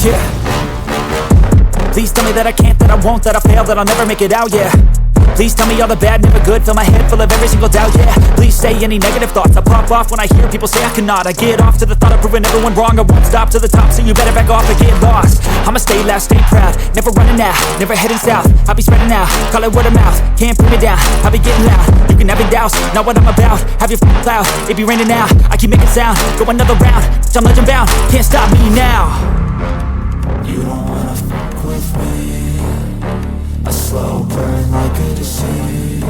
Yeah. Please tell me that I can't, that I won't, that I fail, that I'll never make it out, yeah. Please tell me all the bad, never good, fill my head full of every single doubt, yeah. Please say any negative thoughts, I pop off when I hear people say I cannot. I get off to the thought of proving everyone wrong, I won't stop to the top, so you better back off and get lost. I'ma stay loud, stay proud, never running out, never heading south. I'll be spreading out, call it word of mouth, can't put me down, I'll be getting loud. You can have your doubts, not what I'm about, have your cloud, it be raining now. I keep making sound, go another round, I'm legend bound, can't stop me now. You don't wanna fuck with me, a slow burn like a disease.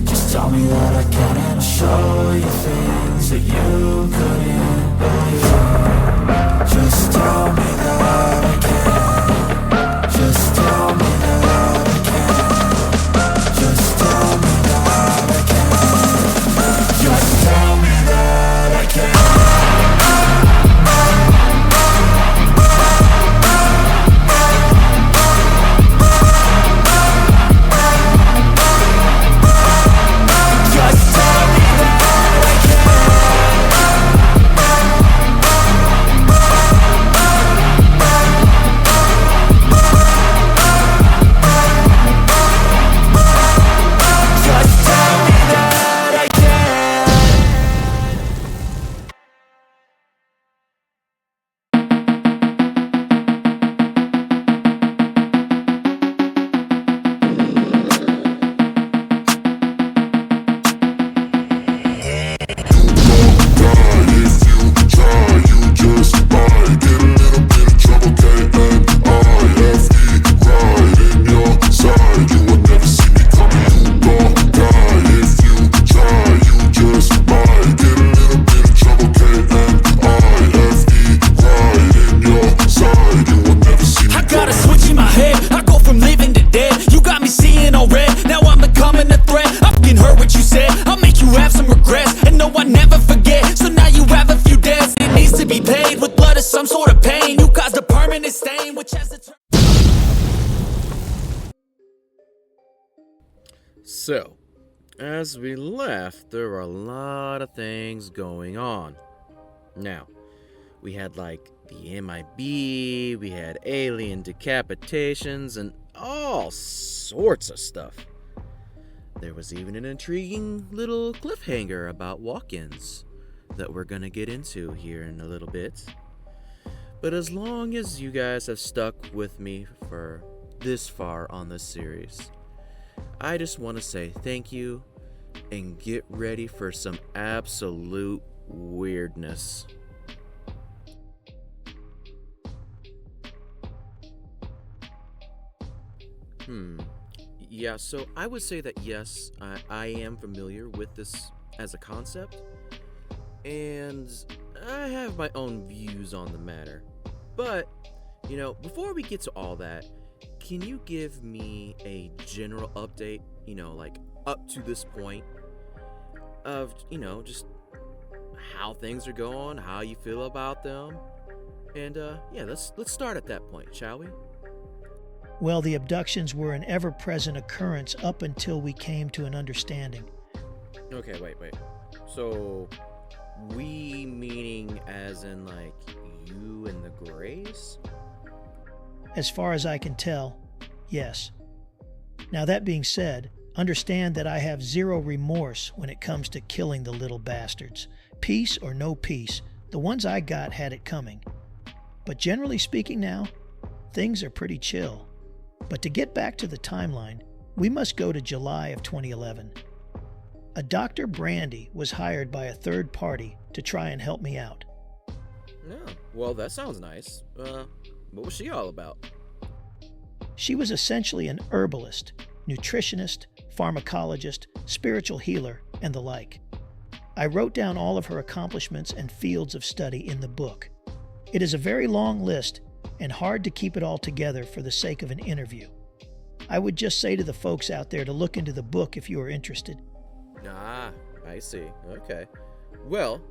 Just tell me that I can and I'll show you things that you couldn't believe. Just tell me that I can. Just tell me that I can. Just tell me that I can. Just tell me that I can. So, as we left, there were a lot of things going on. Now, we had like the MIB, we had alien decapitations, and all sorts of stuff. There was even an intriguing little cliffhanger about walk-ins that we're gonna get into here in a little bit. But as long as you guys have stuck with me for this far on this series, I just want to say thank you and get ready for some absolute weirdness. Yeah, so I would say that yes, I am familiar with this as a concept, and I have my own views on the matter. But, before we get to all that, can you give me a general update, like up to this point of, just how things are going, how you feel about them? And, yeah, let's start at that point, shall we? Well, the abductions were an ever-present occurrence up until we came to an understanding. Okay, wait. So, we meaning as in, like, you and the Greys? As far as I can tell, yes. Now that being said, understand that I have zero remorse when it comes to killing the little bastards. Peace or no peace, the ones I got had it coming. But generally speaking now, things are pretty chill. But to get back to the timeline, we must go to July of 2011. A Dr. Brandy was hired by a third party to try and help me out. Oh, well, that sounds nice. What was she all about? She was essentially an herbalist, nutritionist, pharmacologist, spiritual healer, and the like. I wrote down all of her accomplishments and fields of study in the book. It is a very long list and hard to keep it all together for the sake of an interview. I would just say to the folks out there to look into the book if you are interested. Ah, I see. Okay. Well,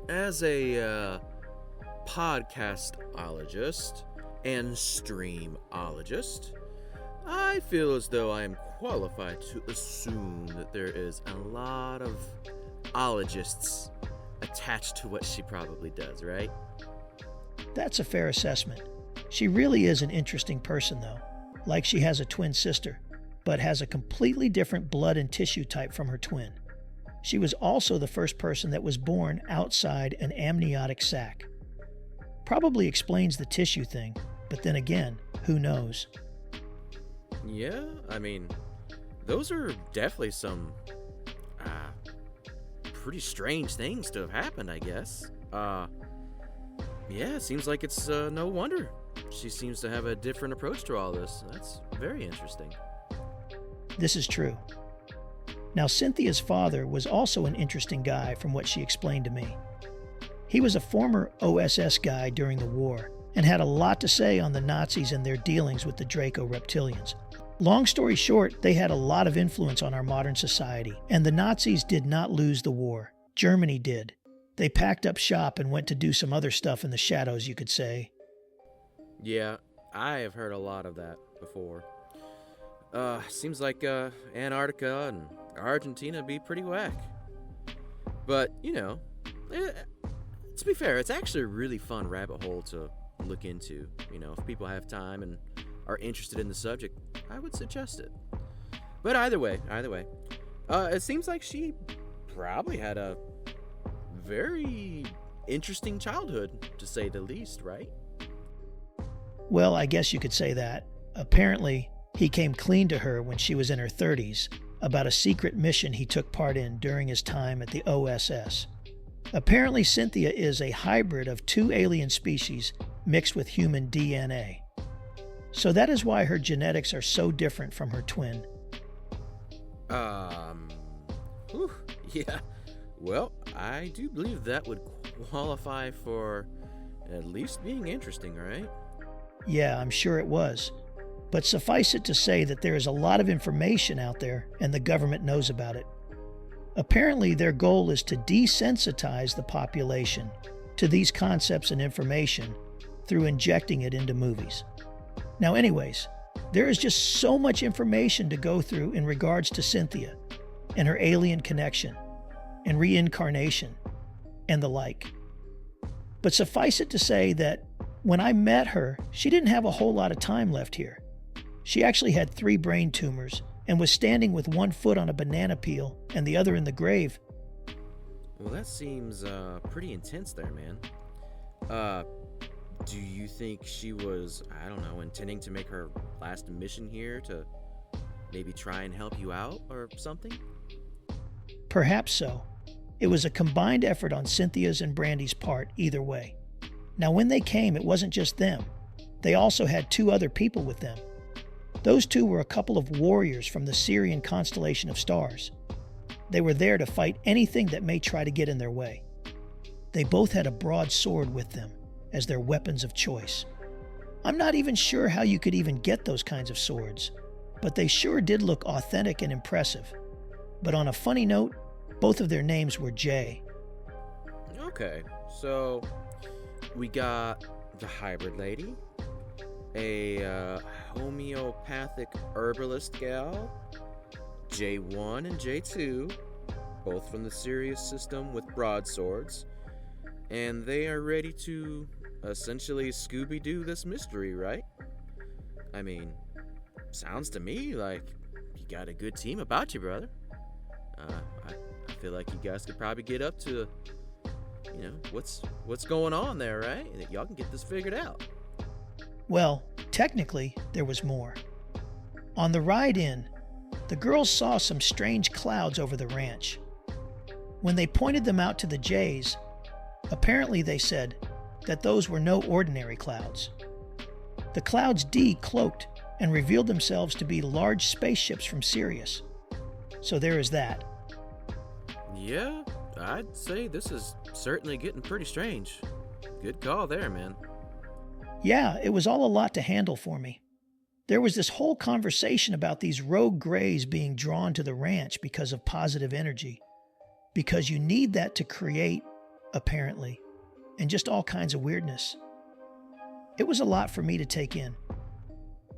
as a podcastologist and streamologist, I feel as though I am qualified to assume that there is a lot of ologists attached to what she probably does, right? That's a fair assessment. She really is an interesting person, though. Like she has a twin sister, but has a completely different blood and tissue type from her twin. She was also the first person that was born outside an amniotic sac. Probably explains the tissue thing, but then again, who knows? Yeah, I mean, those are definitely some pretty strange things to have happened, I guess. Yeah, it seems like it's no wonder she seems to have a different approach to all this. That's very interesting. This is true. Now, Cynthia's father was also an interesting guy from what she explained to me. He was a former OSS guy during the war and had a lot to say on the Nazis and their dealings with the Draco reptilians. Long story short, they had a lot of influence on our modern society, and the Nazis did not lose the war. Germany did. They packed up shop and went to do some other stuff in the shadows, you could say. Yeah, I have heard a lot of that before. Seems like Antarctica and Argentina be pretty whack. But, to be fair, it's actually a really fun rabbit hole to look into. If people have time and are interested in the subject, I would suggest it. But either way, it seems like she probably had a very interesting childhood, to say the least, right? Well, I guess you could say that. Apparently, he came clean to her when she was in her 30s about a secret mission he took part in during his time at the OSS. Apparently, Cynthia is a hybrid of two alien species mixed with human DNA. So that is why her genetics are so different from her twin. Yeah. Well, I do believe that would qualify for at least being interesting, right? Yeah, I'm sure it was. But suffice it to say that there is a lot of information out there and the government knows about it. Apparently, their goal is to desensitize the population to these concepts and information through injecting it into movies. Now, anyways, there is just so much information to go through in regards to Cynthia and her alien connection and reincarnation and the like. But suffice it to say that when I met her, she didn't have a whole lot of time left here. She actually had 3 brain tumors and was standing with one foot on a banana peel and the other in the grave. Well, that seems pretty intense there, man. Do you think she was, intending to make her last mission here to maybe try and help you out or something? Perhaps so. It was a combined effort on Cynthia's and Brandy's part either way. Now, when they came, it wasn't just them. They also had 2 other people with them. Those 2 were a couple of warriors from the Syrian constellation of stars. They were there to fight anything that may try to get in their way. They both had a broadsword with them as their weapons of choice. I'm not even sure how you could even get those kinds of swords, but they sure did look authentic and impressive. But on a funny note, both of their names were Jay. Okay, so we got the hybrid lady, a homeopathic herbalist gal, J1 and J2, both from the Sirius system with broadswords, and they are ready to essentially Scooby-Doo this mystery, right? I mean, sounds to me like you got a good team about you, brother. I feel like you guys could probably get up to, what's going on there, right? And y'all can get this figured out. Well, technically, there was more. On the ride in, the girls saw some strange clouds over the ranch. When they pointed them out to the Jays, apparently they said that those were no ordinary clouds. The clouds decloaked and revealed themselves to be large spaceships from Sirius. So there is that. Yeah, I'd say this is certainly getting pretty strange. Good call there, man. Yeah, it was all a lot to handle for me. There was this whole conversation about these rogue grays being drawn to the ranch because of positive energy. Because you need that to create, apparently, and just all kinds of weirdness. It was a lot for me to take in.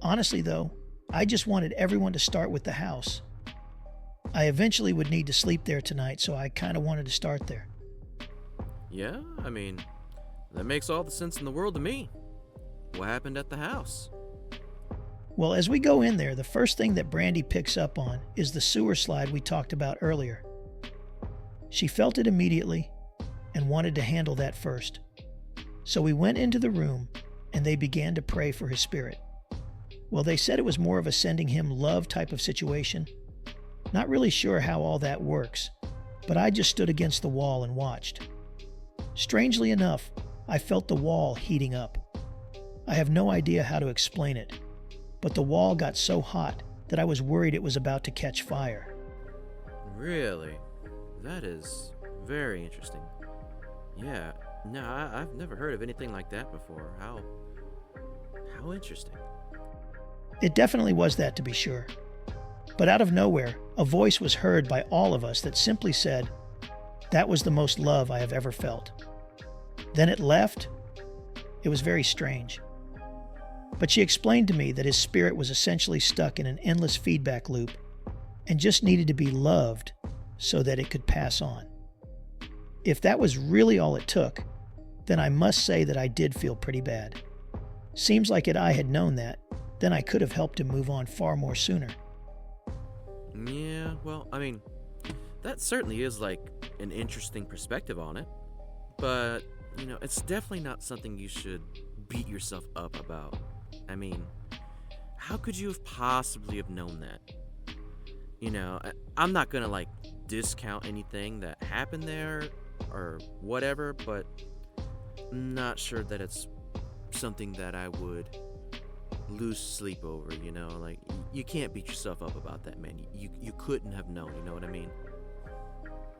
Honestly, though, I just wanted everyone to start with the house. I eventually would need to sleep there tonight, so I kind of wanted to start there. Yeah, I mean, that makes all the sense in the world to me. What happened at the house? Well, as we go in there, the first thing that Brandy picks up on is the sewer slide we talked about earlier. She felt it immediately and wanted to handle that first. So we went into the room and they began to pray for his spirit. Well, they said it was more of a sending him love type of situation. Not really sure how all that works, but I just stood against the wall and watched. Strangely enough, I felt the wall heating up. I have no idea how to explain it, but the wall got so hot that I was worried it was about to catch fire. Really? That is very interesting. Yeah, no, I've never heard of anything like that before. How interesting. It definitely was that, to be sure. But out of nowhere, a voice was heard by all of us that simply said, "That was the most love I have ever felt." Then it left. It was very strange. But she explained to me that his spirit was essentially stuck in an endless feedback loop and just needed to be loved so that it could pass on. If that was really all it took, then I must say that I did feel pretty bad. Seems like if I had known that, then I could have helped him move on far more sooner. Yeah, well, I mean, that certainly is like an interesting perspective on it. But, it's definitely not something you should beat yourself up about. I mean, how could you have possibly have known that? I'm not gonna discount anything that happened there or whatever, but I'm not sure that it's something that I would lose sleep over, you can't beat yourself up about that, man. You couldn't have known, you know what I mean?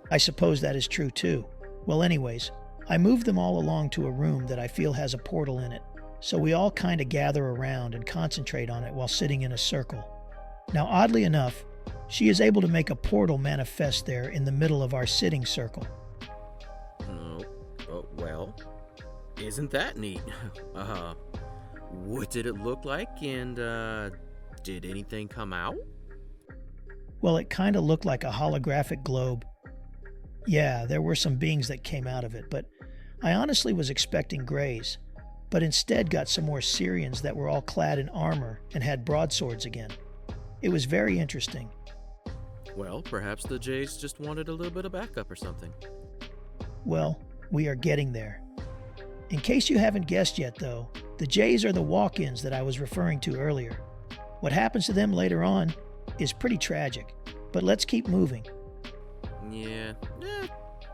I suppose that is true too. Well, anyways, I moved them all along to a room that I feel has a portal in it, so we all kind of gather around and concentrate on it while sitting in a circle. Now, oddly enough, she is able to make a portal manifest there in the middle of our sitting circle. Oh, well, isn't that neat? What did it look like, and did anything come out? Well, it kind of looked like a holographic globe. Yeah, there were some beings that came out of it, but I honestly was expecting grays, but instead got some more Syrians that were all clad in armor and had broadswords again. It was very interesting. Well, perhaps the Jays just wanted a little bit of backup or something. Well, we are getting there. In case you haven't guessed yet, though, the Jays are the walk-ins that I was referring to earlier. What happens to them later on is pretty tragic, but let's keep moving. Yeah,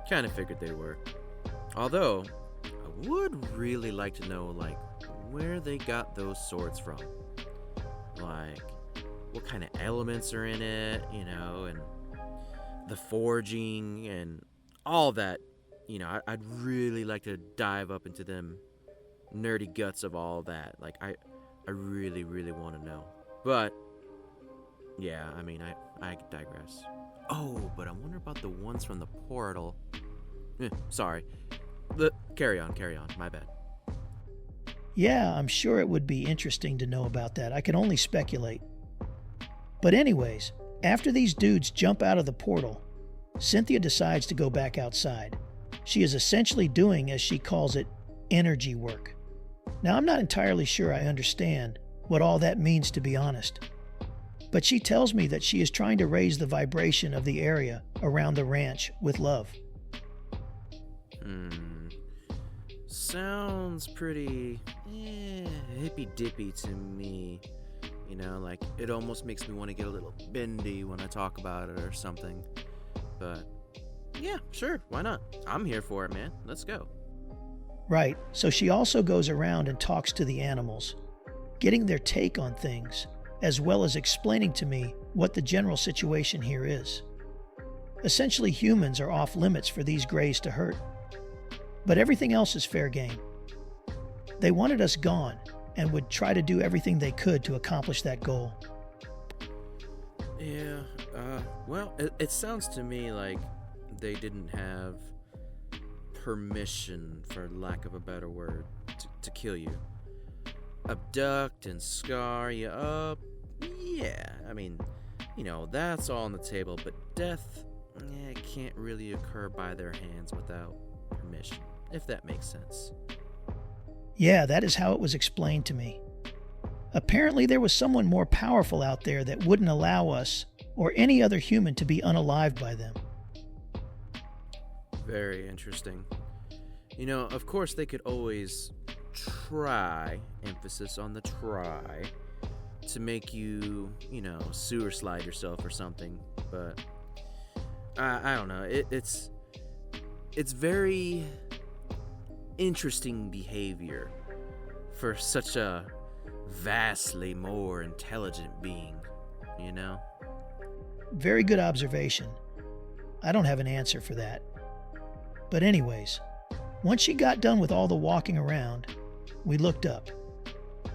kind of figured they were. Although, I would really like to know, where they got those swords from. What kind of elements are in it, and the forging and all that. I'd really like to dive up into them nerdy guts of all that. I really, really want to know. But, yeah, I digress. Oh, but I wonder about the ones from the portal. Sorry. Carry on, my bad. Yeah, I'm sure it would be interesting to know about that. I can only speculate. But anyways, after these dudes jump out of the portal, Cynthia decides to go back outside. She is essentially doing, as she calls it, energy work. Now, I'm not entirely sure I understand what all that means, to be honest. But she tells me that she is trying to raise the vibration of the area around the ranch with love. Sounds pretty hippy-dippy to me. It almost makes me want to get a little bendy when I talk about it or something. But, yeah, sure, why not? I'm here for it, man. Let's go. Right, so she also goes around and talks to the animals, getting their take on things, as well as explaining to me what the general situation here is. Essentially, humans are off limits for these greys to hurt. But everything else is fair game. They wanted us gone and would try to do everything they could to accomplish that goal. Yeah, well, it sounds to me like they didn't have permission, for lack of a better word, to kill you. Abduct and scar you up, yeah, that's all on the table, but death, it can't really occur by their hands without permission, if that makes sense. Yeah, that is how it was explained to me. Apparently, there was someone more powerful out there that wouldn't allow us or any other human to be unalived by them. Very interesting. You know, of course they could always try, emphasis on the try, to make you, sewer slide yourself or something, but I don't know. It's very interesting behavior for such a vastly more intelligent being, you know? Very good observation. I don't have an answer for that. But anyways, once she got done with all the walking around, we looked up.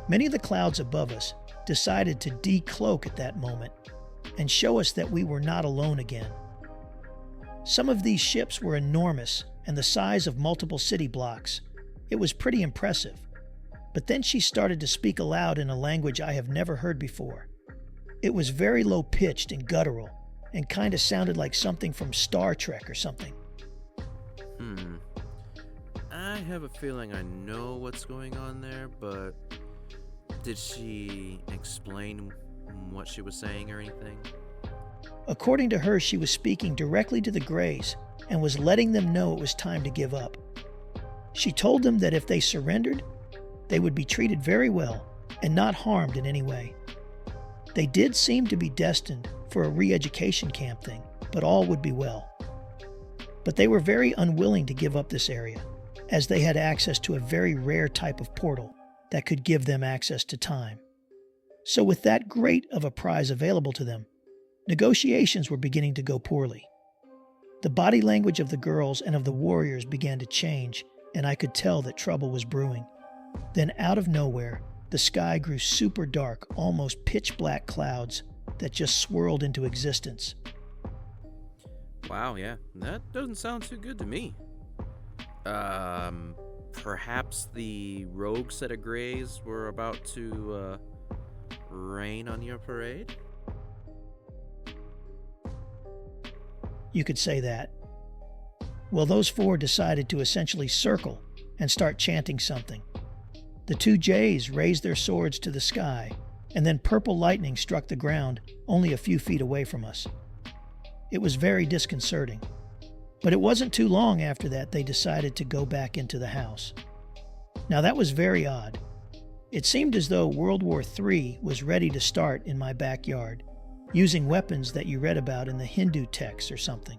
Many of the clouds above us decided to decloak at that moment and show us that we were not alone again. Some of these ships were enormous and the size of multiple city blocks. It was pretty impressive. But then she started to speak aloud in a language I have never heard before. It was very low-pitched and guttural, and kind of sounded like something from Star Trek or something. I have a feeling I know what's going on there, but did she explain what she was saying or anything? According to her, she was speaking directly to the Greys and was letting them know it was time to give up. She told them that if they surrendered, they would be treated very well and not harmed in any way. They did seem to be destined for a re-education camp thing, but all would be well. But they were very unwilling to give up this area, as they had access to a very rare type of portal that could give them access to time. So with that great of a prize available to them, negotiations were beginning to go poorly. The body language of the girls and of the warriors began to change, and I could tell that trouble was brewing. Then out of nowhere, the sky grew super dark, almost pitch black clouds that just swirled into existence. Wow, yeah, that doesn't sound too good to me. Perhaps the rogue set of Greys were about to, rain on your parade? You could say that. Well, those four decided to essentially circle and start chanting something. The two Jays raised their swords to the sky, and then purple lightning struck the ground only a few feet away from us. It was very disconcerting. But it wasn't too long after that they decided to go back into the house. Now that was very odd. It seemed as though World War III was ready to start in my backyard, using weapons that you read about in the Hindu texts or something.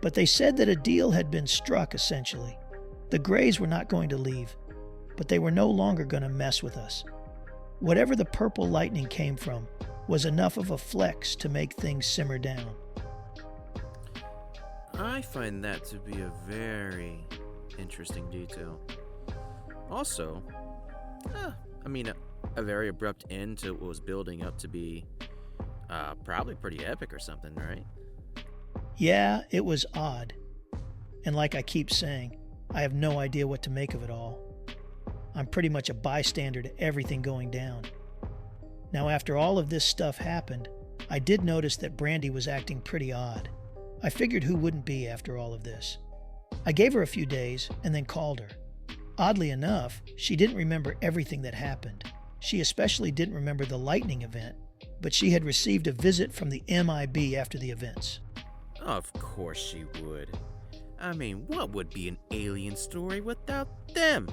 But they said that a deal had been struck, essentially. The Greys were not going to leave, but they were no longer going to mess with us. Whatever the purple lightning came from was enough of a flex to make things simmer down. I find that to be a very interesting detail. Also, a very abrupt end to what was building up to be probably pretty epic or something, right? Yeah, it was odd. And like I keep saying, I have no idea what to make of it all. I'm pretty much a bystander to everything going down. Now, after all of this stuff happened, I did notice that Brandy was acting pretty odd. I figured who wouldn't be after all of this. I gave her a few days and then called her. Oddly enough, she didn't remember everything that happened. She especially didn't remember the lightning event, but she had received a visit from the MIB after the events. Of course she would. I mean, what would be an alien story without them?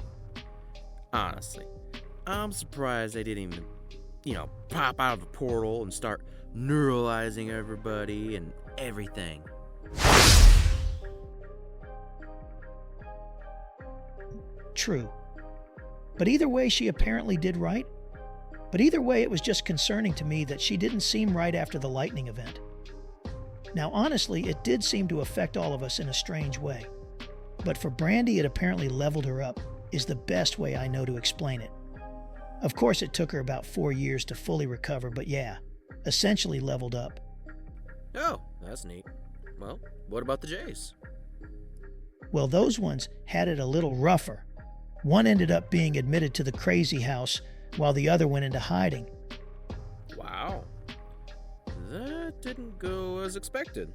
Honestly, I'm surprised they didn't even, pop out of the portal and start neuralizing everybody and everything. True. But either way, she apparently did right. But either way, it was just concerning to me that she didn't seem right after the lightning event. Now, honestly, it did seem to affect all of us in a strange way. But for Brandy, it apparently leveled her up, is the best way I know to explain it. Of course, it took her about 4 years to fully recover, but yeah, essentially leveled up. Oh, that's neat. Well, what about the Jays? Well, those ones had it a little rougher. One ended up being admitted to the crazy house while the other went into hiding. Wow. That didn't go as expected.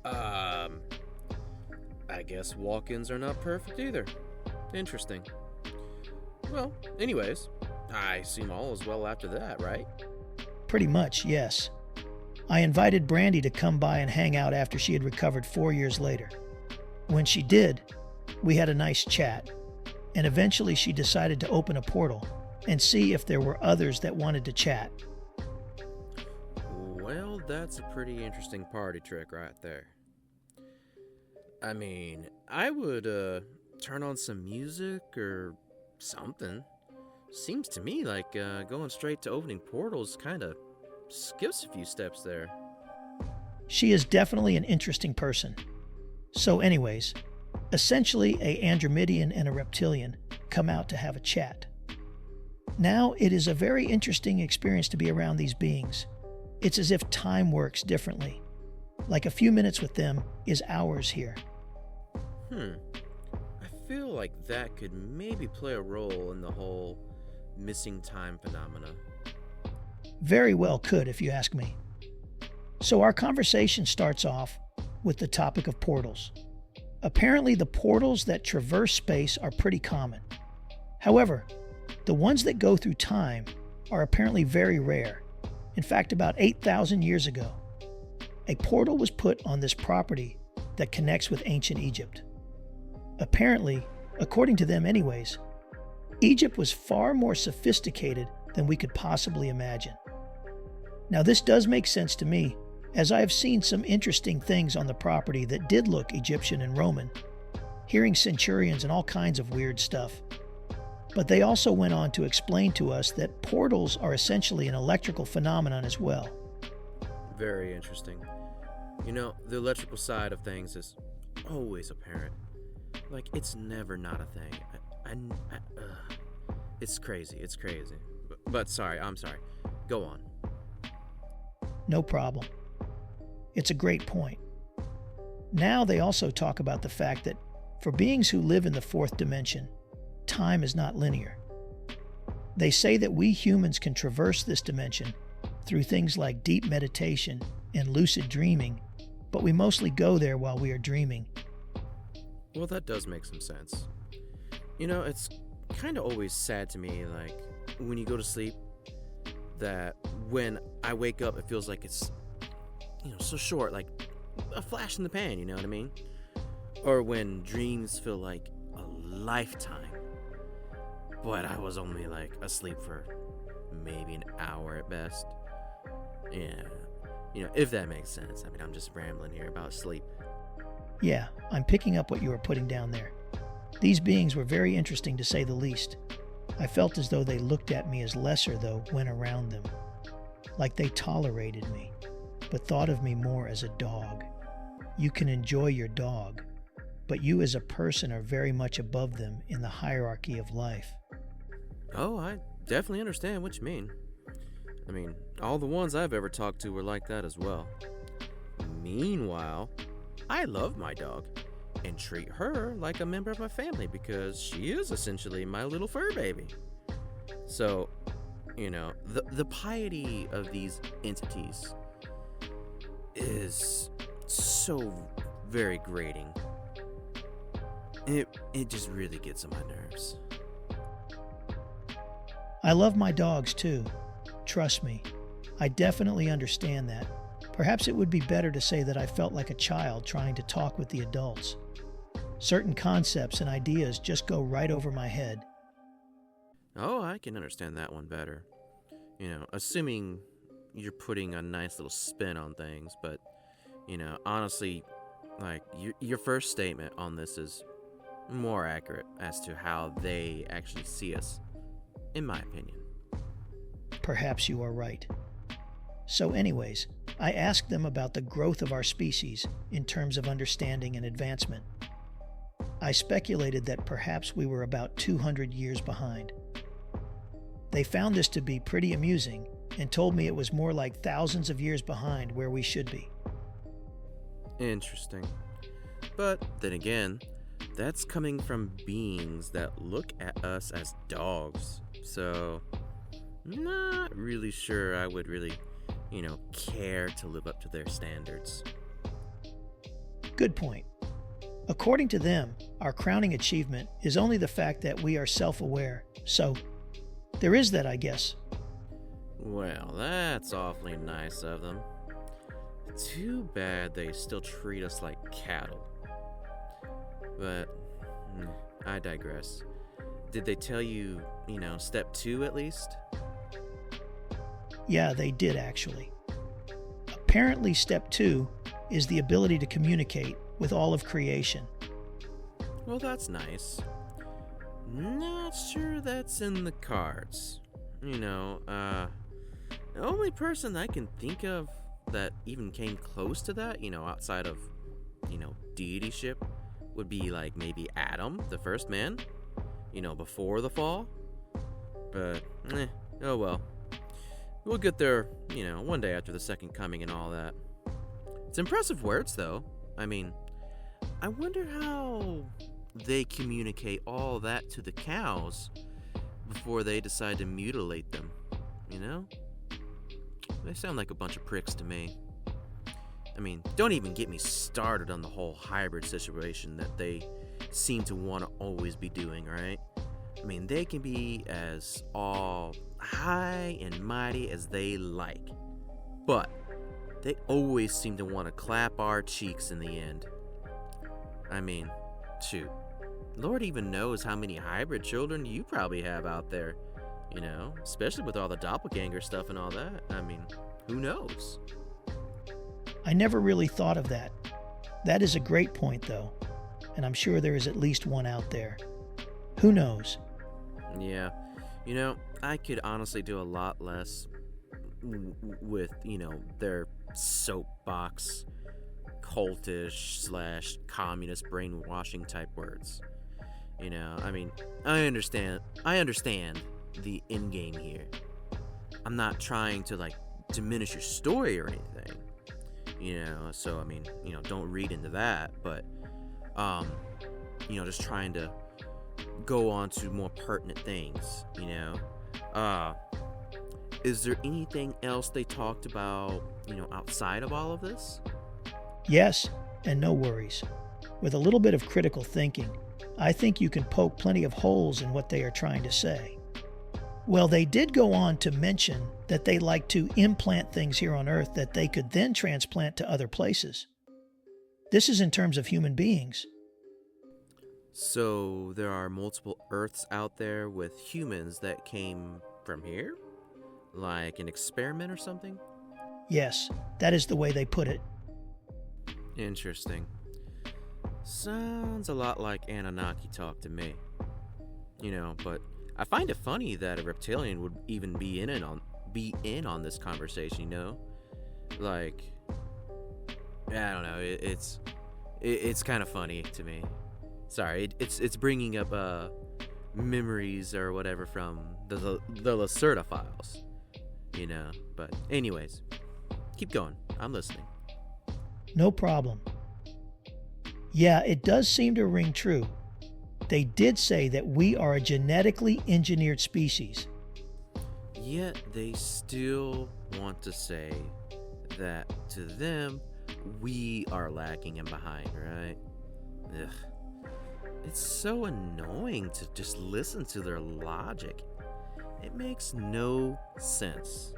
I guess walk-ins are not perfect either. Interesting. Well, anyways, I assume all is well after that, right? Pretty much, yes. I invited Brandy to come by and hang out after she had recovered 4 years later. When she did, we had a nice chat, and eventually she decided to open a portal and see if there were others that wanted to chat. Well, that's a pretty interesting party trick right there. I mean, I would, turn on some music or something. Seems to me like, going straight to opening portals kinda skips a few steps there. She is definitely an interesting person. So anyways, essentially a Andromedan and a reptilian come out to have a chat. Now, it is a very interesting experience to be around these beings. It's as if time works differently. Like a few minutes with them is hours here. I feel like that could maybe play a role in the whole missing time phenomena. Very well could, if you ask me. So our conversation starts off with the topic of portals. Apparently, the portals that traverse space are pretty common. However, the ones that go through time are apparently very rare. In fact, about 8,000 years ago, a portal was put on this property that connects with ancient Egypt. Apparently, according to them anyways, Egypt was far more sophisticated than we could possibly imagine. Now, this does make sense to me, as I have seen some interesting things on the property that did look Egyptian and Roman, hearing centurions and all kinds of weird stuff. But they also went on to explain to us that portals are essentially an electrical phenomenon as well. Very interesting. You know, the electrical side of things is always apparent. Like, it's never not a thing. It's crazy. It's crazy. But sorry, I'm sorry. Go on. No problem. It's a great point. Now they also talk about the fact that for beings who live in the fourth dimension, time is not linear. They say that we humans can traverse this dimension through things like deep meditation and lucid dreaming, but we mostly go there while we are dreaming. Well, that does make some sense. You know, it's kind of always sad to me, like, when you go to sleep, that when I wake up, it feels like it's, so short, like a flash in the pan, you know what I mean? Or when dreams feel like a lifetime, but I was only, like, asleep for maybe an hour at best. Yeah, if that makes sense. I mean, I'm just rambling here about sleep. Yeah, I'm picking up what you were putting down there. These beings were very interesting to say the least. I felt as though they looked at me as lesser, though, when around them. Like they tolerated me, but thought of me more as a dog. You can enjoy your dog, but you as a person are very much above them in the hierarchy of life. Oh, I definitely understand what you mean. I mean, all the ones I've ever talked to were like that as well. Meanwhile, I love my dog and treat her like a member of my family because she is essentially my little fur baby. So, the piety of these entities is so very grating. It just really gets on my nerves. I love my dogs too. Trust me, I definitely understand that. Perhaps it would be better to say that I felt like a child trying to talk with the adults. Certain concepts and ideas just go right over my head. Oh, I can understand that one better. Assuming you're putting a nice little spin on things, but, honestly, like, your first statement on this is more accurate as to how they actually see us, in my opinion. Perhaps you are right. So anyways, I asked them about the growth of our species in terms of understanding and advancement. I speculated that perhaps we were about 200 years behind. They found this to be pretty amusing and told me it was more like thousands of years behind where we should be. Interesting. But then again, that's coming from beings that look at us as dogs. So, not really sure I would really, care to live up to their standards. Good point. According to them, our crowning achievement is only the fact that we are self-aware So, there is that, I guess. Well, that's awfully nice of them. Too bad they still treat us like cattle. But, I digress. Did they tell you, step 2 at least? Yeah, they did actually. Apparently, step 2 is the ability to communicate with all of creation. Well, that's nice. Not sure that's in the cards. The only person I can think of that even came close to that, outside of, deityship, would be like maybe Adam, the first man, before the fall. But, oh well. We'll get there, one day after the second coming and all that. It's impressive words, though. I mean, I wonder how they communicate all that to the cows before they decide to mutilate them, They sound like a bunch of pricks to me. I mean, don't even get me started on the whole hybrid situation that they seem to want to always be doing, right? I mean, they can be as all high and mighty as they like, but they always seem to want to clap our cheeks in the end. I mean, shoot. Lord even knows how many hybrid children you probably have out there, especially with all the doppelganger stuff and all that. I mean, who knows? I never really thought of that. That is a great point, though, and I'm sure there is at least one out there. Who knows? Yeah, I could honestly do a lot less with, their soapbox, cultish / communist brainwashing type words. I mean, I understand the end game here. I'm not trying to, diminish your story or anything, so, I mean, don't read into that, but, just trying to go on to more pertinent things, Is there anything else they talked about, outside of all of this? Yes, and no worries. With a little bit of critical thinking, I think you can poke plenty of holes in what they are trying to say. Well, they did go on to mention that they like to implant things here on Earth that they could then transplant to other places. This is in terms of human beings. So there are multiple Earths out there with humans that came from here? Like an experiment or something? Yes, that is the way they put it. Interesting. Sounds a lot like Anunnaki talk to me. But I find it funny that a reptilian would even be in on this conversation, Like, I don't know, it's kind of funny to me. Sorry, it's bringing up memories or whatever from the Lacerda files, But anyways, keep going. I'm listening. No problem. Yeah, it does seem to ring true. They did say that we are a genetically engineered species. Yet they still want to say that to them, we are lacking and behind, right? Ugh. It's so annoying to just listen to their logic. It makes no sense.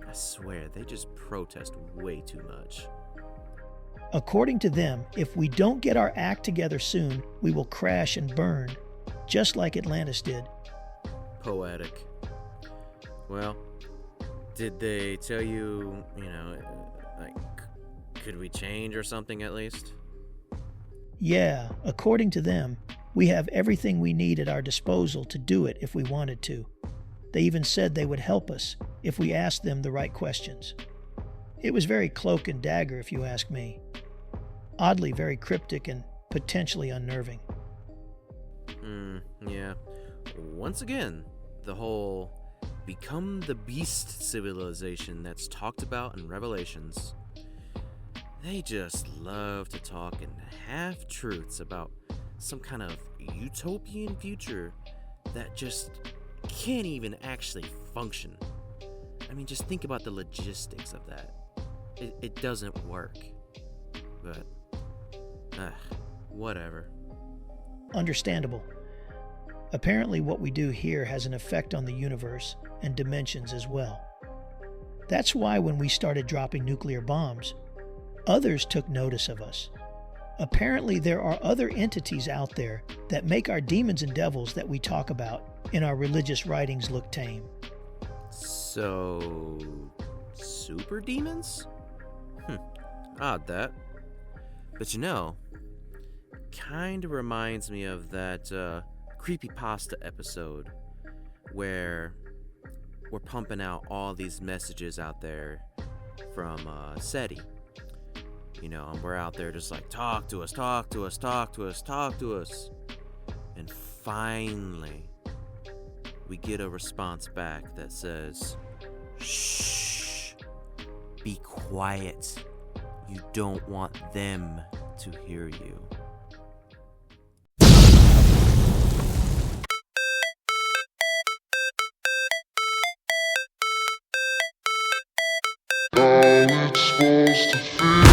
I swear, they just protest way too much. According to them, if we don't get our act together soon, we will crash and burn, just like Atlantis did. Poetic. Well, did they tell you, could we change or something at least? Yeah, according to them, we have everything we need at our disposal to do it if we wanted to. They even said they would help us if we asked them the right questions. It was very cloak and dagger, if you ask me. Oddly very cryptic and potentially unnerving. Yeah. Once again, the whole become the beast civilization that's talked about in Revelations. They just love to talk in half-truths about some kind of utopian future that just can't even actually function. I mean, just think about the logistics of that. It doesn't work. But, whatever. Understandable. Apparently, what we do here has an effect on the universe and dimensions as well. That's why when we started dropping nuclear bombs, others took notice of us. Apparently, there are other entities out there that make our demons and devils that we talk about in our religious writings look tame. So, super demons? Odd that. But you know, kinda reminds me of that creepypasta episode where we're pumping out all these messages out there from SETI. You know, and we're out there just like, talk to us, talk to us, talk to us, talk to us. And finally, we get a response back that says, shh, be quiet. You don't want them to hear you. How it's supposed to feel.